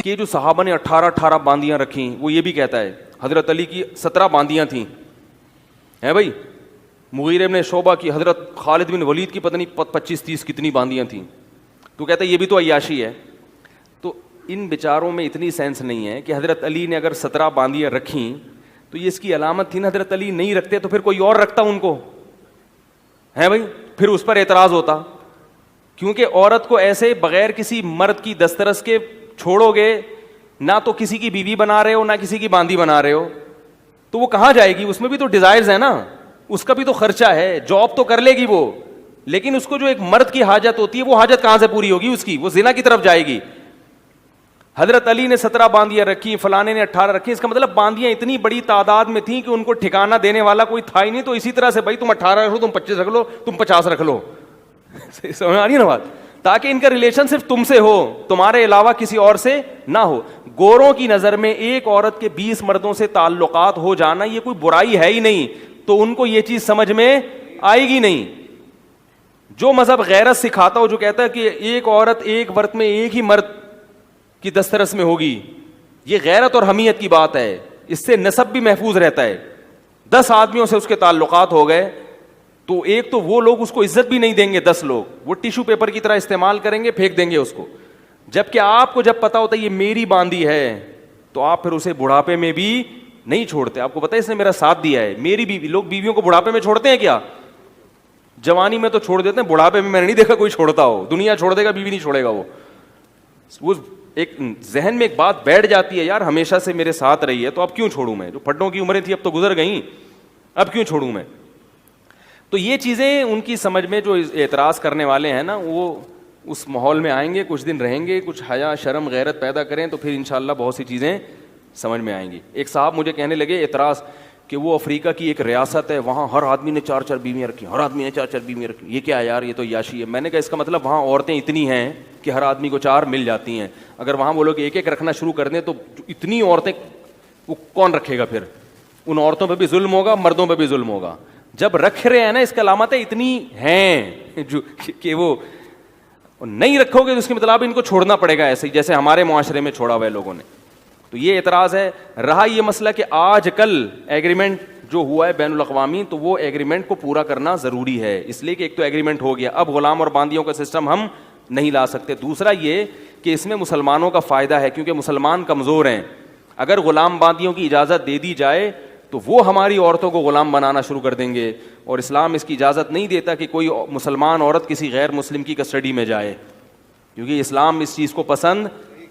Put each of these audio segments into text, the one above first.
کہ جو صحابہ نے 18 باندیاں رکھیں, وہ یہ بھی کہتا ہے حضرت علی کی 17 باندیاں تھیں, ہیں بھائی, مغیرہ بن شعبہ کی, حضرت خالد بن ولید کی پتہ نہیں 25-30 کتنی باندیاں تھیں. تو کہتا ہے یہ بھی تو عیاشی ہے. تو ان بیچاروں میں اتنی سینس نہیں ہے کہ حضرت علی نے اگر 17 باندیاں رکھیں تو یہ اس کی علامت تھی نا, حضرت علی نہیں رکھتے تو پھر کوئی اور رکھتا ان کو, ہے بھائی, پھر اس پر اعتراض ہوتا. کیونکہ عورت کو ایسے بغیر کسی مرد کی دسترس کے چھوڑو گے, نہ تو کسی کی بیوی بنا رہے ہو نہ کسی کی باندی بنا رہے ہو, تو وہ کہاں جائے گی؟ اس میں بھی تو ڈیزائرز ہیں نا, اس کا بھی تو خرچہ ہے, جاب تو کر لے گی وہ, لیکن اس کو جو ایک مرد کی حاجت ہوتی ہے وہ حاجت کہاں سے پوری ہوگی اس کی؟ وہ زنا کی طرف جائے گی. حضرت علی نے 17 باندیاں رکھی, فلانے نے 18 رکھی, اس کا مطلب باندیاں اتنی بڑی تعداد میں تھیں کہ ان کو ٹھکانہ دینے والا کوئی تھا ہی نہیں. تو اسی طرح سے بھائی تم 18 رکھ لو, تم 25 رکھ لو, تم 50 رکھ لو, سمجھ آ رہی ہے نا بات, تاکہ ان کا ریلیشن صرف تم سے ہو, تمہارے علاوہ کسی اور سے نہ ہو. گوروں کی نظر میں ایک عورت کے 20 مردوں سے تعلقات ہو جانا یہ کوئی برائی ہے ہی نہیں, تو ان کو یہ چیز سمجھ میں آئے گی نہیں. جو مذہب غیرت سکھاتا ہو, جو کہتا ہے کہ ایک عورت ایک وقت میں ایک ہی مرد کی دسترس میں ہوگی, یہ غیرت اور حمیت کی بات ہے. اس سے نسب بھی محفوظ رہتا ہے. 10 آدمیوں سے اس کے تعلقات ہو گئے تو ایک تو وہ لوگ اس کو عزت بھی نہیں دیں گے, 10 لوگ وہ ٹیشو پیپر کی طرح استعمال کریں گے, پھینک دیں گے اس کو. جبکہ آپ کو جب پتا ہوتا ہے یہ میری باندی ہے تو آپ پھر اسے بڑھاپے میں بھی نہیں چھوڑتے. آپ کو پتا ہے اس نے میرا ساتھ دیا ہے, میری بیوی. لوگ بیویوں کو بڑھاپے میں چھوڑتے ہیں کیا؟ جوانی میں تو چھوڑ دیتے ہیں, بڑھاپے میں نے نہیں دیکھا کوئی چھوڑتا ہو. دنیا چھوڑ دے گا, بیوی نہیں چھوڑے گا. وہ ایک ذہن میں ایک بات بیٹھ جاتی ہے, یار ہمیشہ سے میرے ساتھ رہی ہے تو اب کیوں چھوڑوں میں؟ جو پھڈوں کی عمریں تھی اب تو گزر گئیں, اب کیوں چھوڑوں میں؟ تو یہ چیزیں ان کی سمجھ میں, جو اعتراض کرنے والے ہیں نا, وہ اس ماحول میں آئیں گے, کچھ دن رہیں گے, کچھ حیا شرم غیرت پیدا کریں تو پھر انشاءاللہ بہت سی چیزیں سمجھ میں آئیں گی. ایک صاحب مجھے کہنے لگے اعتراض کہ وہ افریقہ کی ایک ریاست ہے, وہاں ہر آدمی نے 4 بیویاں رکھی, ہر آدمی نے 4 بیویاں رکھی. یہ کیا ہے یار, یہ تو عیاشی ہے. میں نے کہا اس کا مطلب وہاں عورتیں اتنی ہیں کہ ہر آدمی کو 4 مل جاتی ہیں. اگر وہاں وہ لوگ ایک رکھنا شروع کر دیں تو اتنی عورتیں وہ کون رکھے گا؟ پھر ان عورتوں پہ بھی ظلم ہوگا, مردوں پہ بھی ظلم ہوگا. جب رکھ رہے ہیں نا, اس کا علامت ہے اتنی ہیں جو کہ وہ نہیں رکھو گے تو اس کے مطلب ان کو چھوڑنا پڑے گا, ایسے ہی جیسے ہمارے معاشرے میں چھوڑا ہوا ہے لوگوں نے. تو یہ اعتراض ہے. رہا یہ مسئلہ کہ آج کل ایگریمنٹ جو ہوا ہے بین الاقوامی, تو وہ ایگریمنٹ کو پورا کرنا ضروری ہے, اس لیے کہ ایک تو ایگریمنٹ ہو گیا, اب غلام اور باندیوں کا سسٹم ہم نہیں لا سکتے. دوسرا یہ کہ اس میں مسلمانوں کا فائدہ ہے, کیونکہ مسلمان کمزور ہیں. اگر غلام باندیوں کی اجازت دے دی جائے تو وہ ہماری عورتوں کو غلام بنانا شروع کر دیں گے, اور اسلام اس کی اجازت نہیں دیتا کہ کوئی مسلمان عورت کسی غیر مسلم کی کسٹڈی میں جائے, کیونکہ اسلام اس چیز کو پسند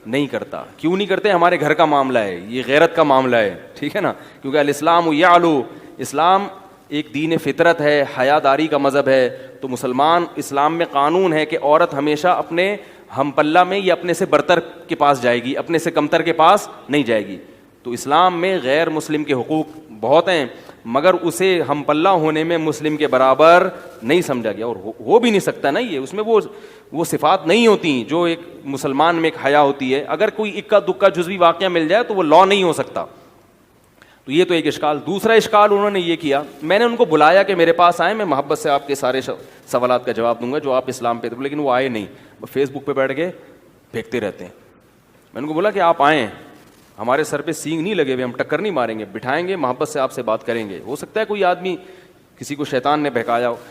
نہیں کرتا. کیوں نہیں کرتے؟ ہمارے گھر کا معاملہ ہے, یہ غیرت کا معاملہ ہے, ٹھیک ہے نا. کیونکہ الاسلام یعلو, اسلام ایک دین فطرت ہے, حیا داری کا مذہب ہے. تو مسلمان اسلام میں قانون ہے کہ عورت ہمیشہ اپنے ہم پلہ میں یا اپنے سے برتر کے پاس جائے گی, اپنے سے کمتر کے پاس نہیں جائے گی. تو اسلام میں غیر مسلم کے حقوق بہت ہیں, مگر اسے ہم پلہ ہونے میں مسلم کے برابر نہیں سمجھا گیا, اور ہو بھی نہیں سکتا نا. یہ اس میں وہ صفات نہیں ہوتی جو ایک مسلمان میں ایک حیا ہوتی ہے. اگر کوئی اکا دکا جزوی واقعہ مل جائے تو وہ لا نہیں ہو سکتا. تو یہ تو ایک اشکال. دوسرا اشکال انہوں نے یہ کیا, میں نے ان کو بلایا کہ میرے پاس آئیں, میں محبت سے آپ کے سارے سوالات کا جواب دوں گا جو آپ اسلام پہ, لیکن وہ آئے نہیں, وہ فیس بک پہ بیٹھ کے پھینکتے رہتے ہیں. میں ان کو بولا کہ آپ آئیں, ہمارے سر پہ سینگ نہیں لگے ہوئے, ہم ٹکر نہیں ماریں گے, بٹھائیں گے, محبت سے آپ سے بات کریں گے. ہو سکتا ہے کوئی آدمی کسی کو شیطان نے بہکایا ہو.